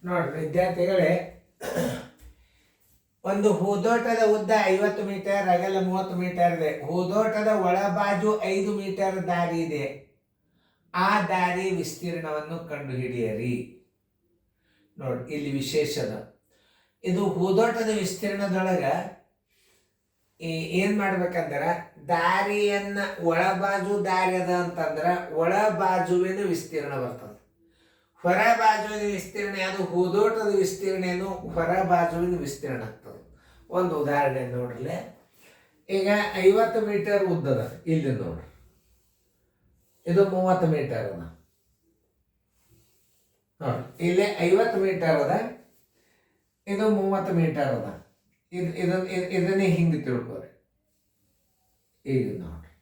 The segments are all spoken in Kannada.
ನೋಡ್ರಿ ವಿದ್ಯಾರ್ಥಿಗಳೇ, ಒಂದು ಹೂದೋಟದ ಉದ್ದ 50 ಮೀಟರ್, ಅಗಲ 30 ಮೀಟರ್ ಇದೆ. ಹೂದೋಟದ ಒಳಬಾಜು 5 ಮೀಟರ್ ದಾರಿ ಇದೆ. ಆ ದಾರಿ ವಿಸ್ತೀರ್ಣವನ್ನು ಕಂಡುಹಿಡಿಯಿರಿ. ನೋಡಿ, ಇಲ್ಲಿ ವಿಶೇಷದ ಇದು ಹೂದೋಟದ ವಿಸ್ತೀರ್ಣದೊಳಗ ಏನ್ ಮಾಡ್ಬೇಕಂದ್ರೆ, ದಾರಿಯನ್ನ ಒಳಬಾಜು ದಾರಿ ಅದ ಅಂತಂದ್ರ ಒಳಬಾಜುವಿನ ವಿಸ್ತೀರ್ಣ ಬರ್ತದೆ. ಹೊರ ಬಾಜುವಿನ ವಿಸ್ತೀರ್ಣ ಯಾವುದು? ಹೂದೋಟದ ವಿಸ್ತೀರ್ಣ ಏನು? ಹೊರ ಬಾಜುವಿನ ವಿಸ್ತೀರ್ಣ ಆಗ್ತದೆ. ಒಂದು ಉದಾಹರಣೆ ನೋಡ್ರಿ. ಈಗ 50 ಮೀಟರ್ ಉದ್ದದ ಇಲ್ಲಿ ನೋಡ್ರಿ, ಇದು 30 ಮೀಟರ್ ಅದ. ನೋಡಿ, ಇಲ್ಲಿ 50 ಮೀಟರ್ ಅದ, ಇದು 30 ಮೀಟರ್ ಅದ. ಇದನ್ನೇ ಹಿಂಗೆ ತಿಳ್ಕೊರಿ. ಈಗ ನೋಡ್ರಿ,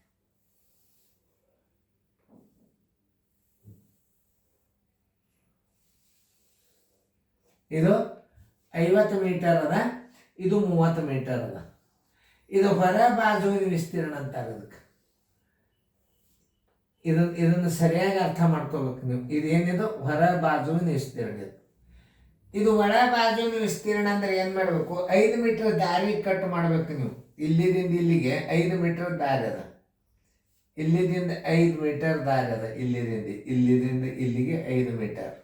ಇದು 50 ಮೀಟರ್ ಅದ, ಇದು 30 ಮೀಟರ್ ಅದ. ಇದು ಹೊರ ಬಾಜುವಿನ ವಿಸ್ತೀರ್ಣ ಅಂತ ಆಗೋದಕ್ಕೆ ಇದನ್ನು ಸರಿಯಾಗಿ ಅರ್ಥ ಮಾಡ್ಕೋಬೇಕು ನೀವು. ಇದೇನಿದು? ಹೊರ ಬಾಜುವಿನ ವಿಸ್ತೀರ್ಣ. ಇದು ಒಳ ಬಾಜುವಿನ ವಿಸ್ತೀರ್ಣ ಅಂದ್ರೆ ಏನ್ ಮಾಡ್ಬೇಕು? 5 ಮೀಟರ್ ದಾರಿ ಕಟ್ ಮಾಡ್ಬೇಕು ನೀವು. ಇಲ್ಲಿದಿಂದ ಇಲ್ಲಿಗೆ 5 ಮೀಟರ್ ದಾರಿ ಅದ, ಇಲ್ಲಿದಿಂದ 5 ಮೀಟರ್ ದಾರಿ ಅದ, ಇಲ್ಲಿದಿಂದ ಇಲ್ಲಿಗೆ 5 ಮೀಟರ್.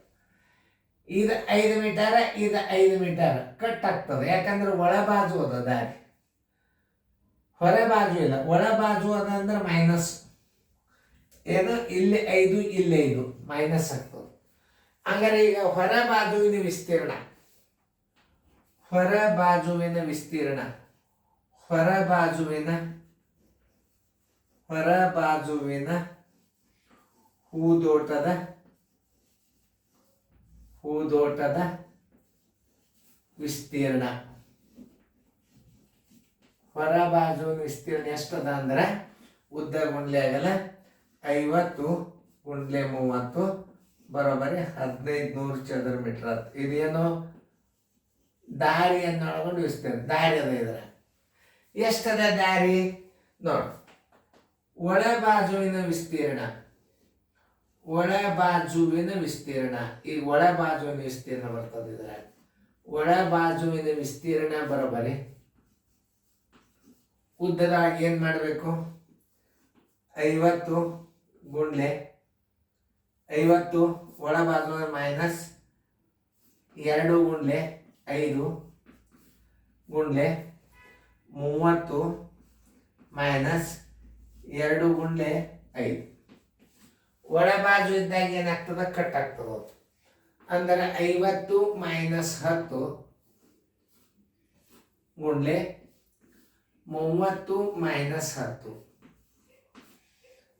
ಇದು 5 ಮೀಟರ್, ಇದು 5 ಮೀಟರ್ ಕಟ್ ಆಗ್ತದೆ. ಯಾಕಂದ್ರೆ ಒಳ ಬಾಜು ಅದ ದಾರಿ, ಹೊರ ಬಾಜು ಇಲ್ಲ. ಒಳ ಬಾಜು ಅದ ಅಂದ್ರೆ ಮೈನಸ್ ಏನು? ಇಲ್ಲಿ 5, ಇಲ್ಲಿ 5 ಮೈನಸ್ ಆಗ್ತದೆ. ಹಂಗಾರೆ ಈಗ ಹೊರ ಬಾಜುವಿನ ವಿಸ್ತೀರ್ಣ, ಹೊರ ಬಾಜುವಿನ ವಿಸ್ತೀರ್ಣ, ಹೊರ ಬಾಜುವಿನ ಹೂದೋಟದ ವಿಸ್ತೀರ್ಣ, ಹೊರ ಬಾಜುವಿನ ವಿಸ್ತೀರ್ಣ ಎಷ್ಟದ ಅಂದ್ರೆ ಉದ್ದ ಗುಂಡ್ಲೆ ಆಗಲ್ಲ 50 ಗುಂಡ್ಲೆ 30 ಬರೋಬ್ಬರಿ 1500 ಚದರ ಮೀಟರ್. ಇದೇನು? ದಾರಿಯನ್ನು ಒಳಗೊಂಡು ವಿಸ್ತೀರ್ಣ. ದಾರಿ ಅದ. ಇದ್ರ ಎಷ್ಟದ ದಾರಿ ನೋಡಿ. ಒಳ ಬಾಜುವಿನ ವಿಸ್ತೀರ್ಣ, ಒಳ ಬಾಜುವಿನ ವಿಸ್ತೀರ್ಣ. ಈಗ ಒಳ ಬಾಜುವಿನ ವಿಸ್ತೀರ್ಣ ಬರ್ತದೆ. ಇದ್ರ ಒಳ ಬಾಜುವಿನ ವಿಸ್ತೀರ್ಣ ಬರೋಬ್ಬರಿ ಉದ್ದದಾಗಿ ಏನ್ ಮಾಡಬೇಕು? 50 ಗುಂಡ್ಲೆ 50 ಒಳ ಬಾಜು ಮೈನಸ್ 2 ಗುಂಡ್ಲೆ 5 ಗುಂಡ್ಲೆ 30 ಮೈನಸ್ 2 ಗುಂಡ್ಲೆ 5. ಒಳ ಬಾಜು ಇದ್ದಾಗ ಏನಾಗ್ತದ? ಕಟ್ ಆಗ್ತದ. ಅಂದರೆ 50 ಮೈನಸ್ 10 ಗುಂಡ್ಲೆ 30 ಮೈನಸ್ 10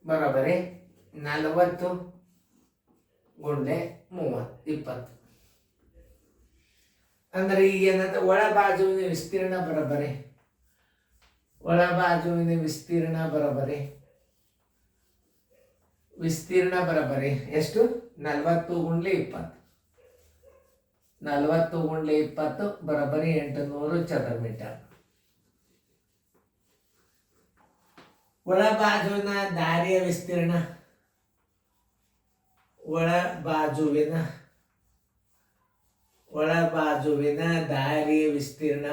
ಬರೋಬ್ಬರಿ 40 ಗುಂಡ್ಲೆ 30 20. ಅಂದ್ರೆ ಈಗ ಏನಂತ? ಒಳ ಬಾಜುವಿನ ವಿಸ್ತೀರ್ಣ ಬರೋಬ್ಬರಿ, ಒಳ ಬಾಜುವಿನ ವಿಸ್ತೀರ್ಣ ಬರೋಬ್ಬರಿ ಎಷ್ಟು? 40 ಗುಂಡ್ಲೆ 20. 40 ಗುಂಡ್ಲೆ 20 ಬರೋಬ್ಬರಿ 800 ಚದರ ಮೀಟರ್. ಒಳ ಬಾಜುವಿನ ದಾರಿಯ ವಿಸ್ತೀರ್ಣ, ಒಳ ಬಾಜುವಿನ ದಾರಿಯ ವಿಸ್ತೀರ್ಣ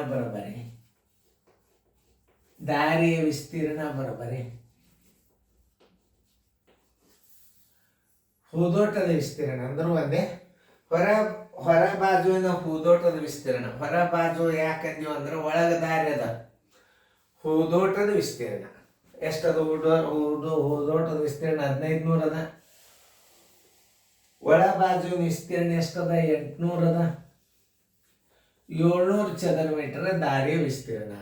ಬರೋಬ್ಬರಿ ಹೂದೋಟದ ವಿಸ್ತೀರ್ಣ ಅಂದ್ರೂ ಒಂದೇ. ಹೊರ ಬಾಜುವಿನ ಹೂದೋಟದ ವಿಸ್ತೀರ್ಣ. ಹೊರ ಬಾಜು ಯಾಕಂದೀವಿ ಅಂದ್ರೆ ಒಳಗ ದಾರಿ ಅದ. ಹೂದೋಟದ ವಿಸ್ತೀರ್ಣ ಎಷ್ಟದ? ಹೂದೋಟದ ವಿಸ್ತೀರ್ಣ 1500 ಅದ. ಒಳ ಬಾಜುವಿನ ವಿಸ್ತೀರ್ಣ ಎಷ್ಟದ? 800 ಅದ. 700 ಚದರ ಮೀಟರ್ ದಾರಿಯ ವಿಸ್ತೀರ್ಣ.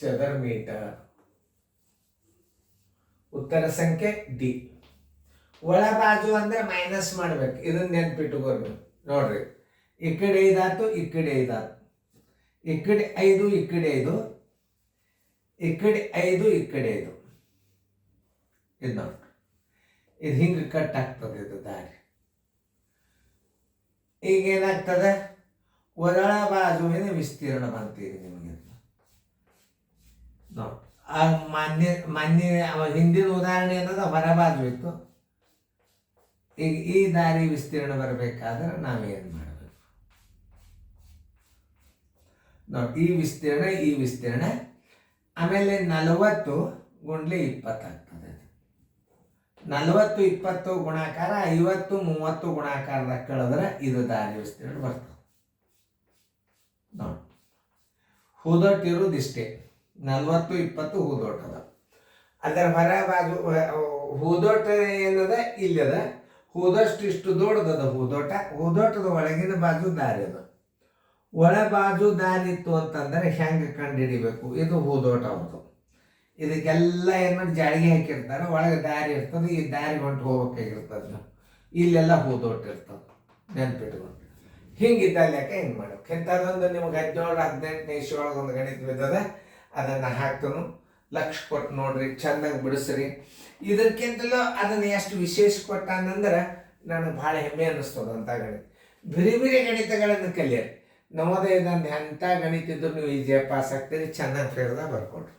ಚದರ ಮೀಟರ್. ಉತ್ತರ ಸಂಖ್ಯೆ ಡಿ. ಒಳ ಬಾಜು ಅಂದ್ರೆ ಮೈನಸ್ ಮಾಡ್ಬೇಕು. ಇದನ್ನ ನೆನ್ಪಿಟ್ಟುಕೋರಿ ನೋಡ್ರಿ. ಈ ಕಡೆ 5 ಆಯ್ತು, ಈ ಕಡೆ 5 ಆಯ್ತು, ಈ ಕಡೆ 5, ಈ ಕಡೆ 5, ಈ ಕಡೆ 5, ಈ ಕಡೆ 5. ಇದು ನೋಡ್ರಿ, ಇದು ಹಿಂಗೆ ಕಟ್ ಆಗ್ತದೆ ಇದು ದಾರಿ. ಈಗ ಏನಾಗ್ತದೆ? ಒಳ ಬಾಜುವಿನ ವಿಸ್ತೀರ್ಣ ಬಂತೀರಿ ನಿಮಗೆ. ನೋಡಿ, ಮಾನ್ಯ ಹಿಂದಿನ ಉದಾಹರಣೆ ಏನದ? ಹೊರ ಬಾಜು ಇತ್ತು, ಈಗ ಈ ದಾರಿ ವಿಸ್ತೀರ್ಣ ಬರಬೇಕಾದ್ರೆ ನಾವೇನು ಮಾಡಬೇಕು ನೋಡಿ, ಈ ವಿಸ್ತೀರ್ಣ ಆಮೇಲೆ 40 ಗುಂಡ್ಲೆ 20 ಆಗ್ತದೆ. 40 20 ಗುಣಾಕಾರ 50 30 ಗುಣಾಕಾರದಾಗ ಕಳೆದ್ರೆ ಇದು ದಾರಿ ವಿಸ್ತೀರ್ಣ ಬರ್ತದೆ ನೋಡಿ. ಹೂದೊಟ್ಟಿರೋದಿಷ್ಟೇ 40 20 ಹೂದೊಟ್ಟು ಅದ. ಅದರ ಹೊರ ಬಾಜು ಹೂದೋಟ ಏನದ ಇಲ್ಲದ, ಹೂದಷ್ಟು ಇಷ್ಟು ದೊಡ್ಡದದ ಹೂದೋಟದ ಒಳಗಿನ ಬಾಜು ದಾರಿ ಅದ. ಒಳ ಬಾಜು ದಾರಿ ಇತ್ತು ಅಂತಂದರೆ ಹೆಂಗೆ ಕಂಡುಹಿಡಿಬೇಕು? ಇದು ಹೂದೋಟ ಅವ್ರದ್ದು. ಇದಕ್ಕೆಲ್ಲ ಏನು ಮಾಡಿ ಜಾಳಿಗೆ ಹಾಕಿರ್ತಾರೆ, ಒಳಗೆ ದಾರಿ ಇರ್ತದೆ, ಈ ದಾರಿ ಹೊಂಟು ಹೋಗ್ಬೇಕಾಗಿರ್ತದೆ. ನಾವು ಇಲ್ಲೆಲ್ಲ ಹೂದೋಟ ಇರ್ತದೆ, ನೆನ್ಪಿಟ್ಕೊಂಡು. ಹಿಂಗಿದ್ದ ಲೆಕ್ಕ ಹಿಂಗೆ ಮಾಡ್ಬೇಕು. ಇಂಥದ್ದೊಂದು ನಿಮ್ಗೆ 17-18ನೇ ಇಸ್ವಿಯೊಳಗೆ ಒಂದು ಗಣಿತ ಬಿದ್ದದ, ಅದನ್ನು ಹಾಕ್ತನು ಲಕ್ಷ ಕೊಟ್ಟು ನೋಡ್ರಿ, ಚೆನ್ನಾಗಿ ಬಿಡಿಸ್ರಿ. ಇದಕ್ಕಿಂತಲೂ ಅದನ್ನು ಎಷ್ಟು ವಿಶೇಷ ಕೊಟ್ಟ ಅಂತಂದ್ರೆ ನನಗೆ ಭಾಳ ಹೆಮ್ಮೆ ಅನ್ನಿಸ್ತದೆ. ಅಂಥ ಗಣಿತ ಬೇರೆ ಗಣಿತಗಳನ್ನು ಕಲಿಯರಿ. ನವೋದಯದ ಎಂಥ ಗಣಿತ ಇದ್ರು ನೀವು ಈಜಿಯಾಗಿ ಪಾಸ್ ಆಗ್ತೀರಿ, ಚೆನ್ನಾಗಿ ಫೇರ್ದಾಗ ಬರ್ಕೊಡ್ರಿ.